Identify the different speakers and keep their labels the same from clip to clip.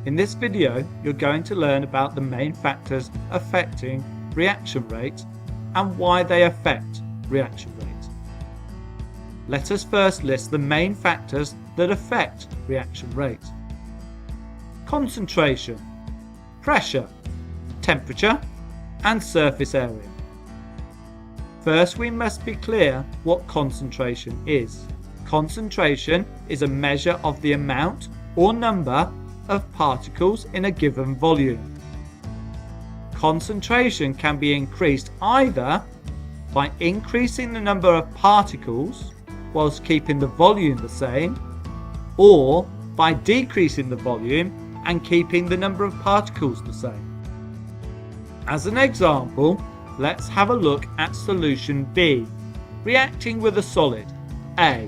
Speaker 1: In this video, you're going to learn about the main factors affecting reaction rate and why they affect reaction rate. Let us first list the main factors that affect reaction rate. Concentration, pressure, temperature, and surface area. First, we must be clear what concentration is. Concentration is a measure of the amount or number of particles in a given volume. Concentration can be increased either by increasing the number of particles whilst keeping the volume the same, or by decreasing the volume and keeping the number of particles the same. As an example, let's have a look at solution B, reacting with a solid, A.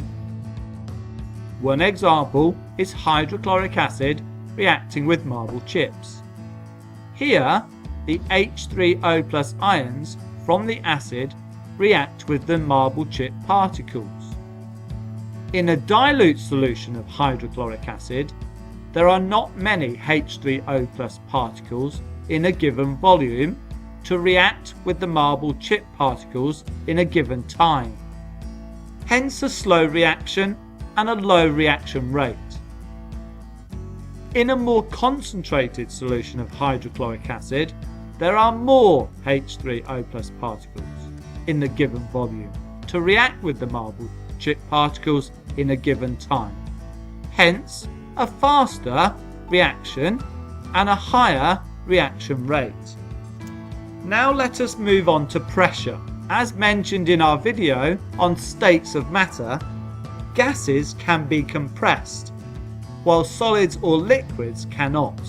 Speaker 1: One example is hydrochloric acid reacting with marble chips. Here, the H3O plus ions from the acid react with the marble chip particles. In a dilute solution of hydrochloric acid, there are not many H3O plus particles in a given volume to react with the marble chip particles in a given time. Hence a slow reaction and a low reaction rate. In a more concentrated solution of hydrochloric acid, there are more H3O plus particles in the given volume to react with the marble chip particles in a given time. Hence, a faster reaction and a higher reaction rate. Now let us move on to pressure. As mentioned in our video on states of matter, gases can be compressed, while solids or liquids cannot.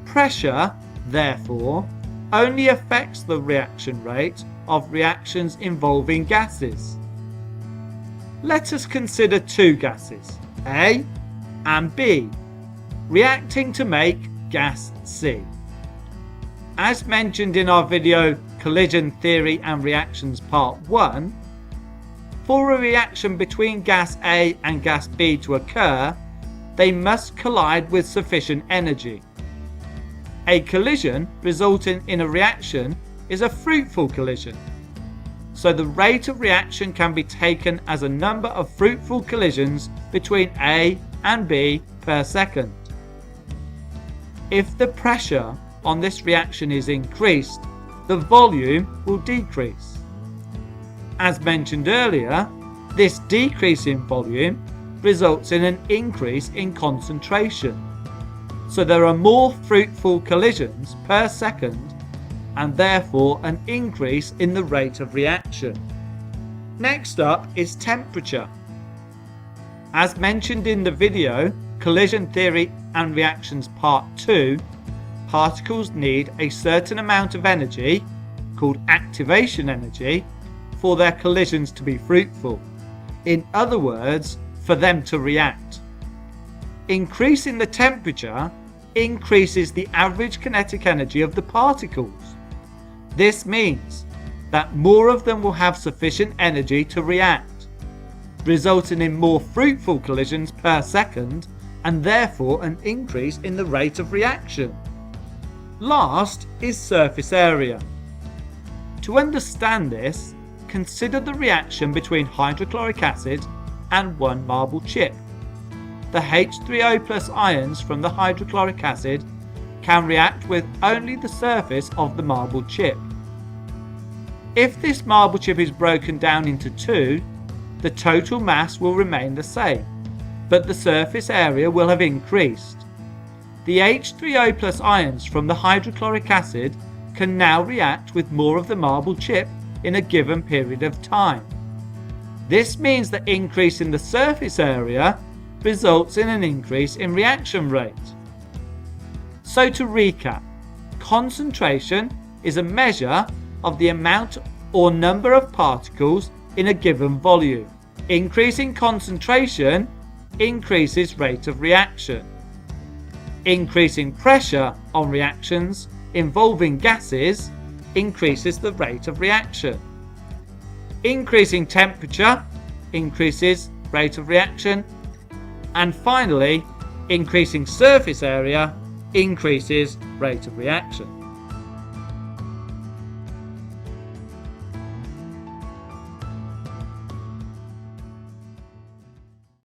Speaker 1: Pressure, therefore, only affects the reaction rate of reactions involving gases. Let us consider two gases, A and B, reacting to make gas C. As mentioned in our video Collision Theory and Reactions Part 1, for a reaction between gas A and gas B to occur, they must collide with sufficient energy. A collision resulting in a reaction is a fruitful collision, so the rate of reaction can be taken as a number of fruitful collisions between A and B per second. If the pressure on this reaction is increased, the volume will decrease. As mentioned earlier, this decrease in volume results in an increase in concentration. So there are more fruitful collisions per second and therefore an increase in the rate of reaction. Next up is temperature. As mentioned in the video Collision Theory and Reactions Part 2, particles need a certain amount of energy, called activation energy, for their collisions to be fruitful. In other words, for them to react. Increasing the temperature increases the average kinetic energy of the particles. This means that more of them will have sufficient energy to react, resulting in more fruitful collisions per second and therefore an increase in the rate of reaction. Last is surface area. To understand this, consider the reaction between hydrochloric acid and one marble chip. The H3O plus ions from the hydrochloric acid can react with only the surface of the marble chip. If this marble chip is broken down into two, the total mass will remain the same, but the surface area will have increased. The H3O plus ions from the hydrochloric acid can now react with more of the marble chip in a given period of time. This means the increase in the surface area results in an increase in reaction rate. So to recap, concentration is a measure of the amount or number of particles in a given volume. Increasing concentration increases rate of reaction. Increasing pressure on reactions involving gases increases the rate of reaction. Increasing temperature increases rate of reaction. And finally, Increasing surface area increases rate of reaction.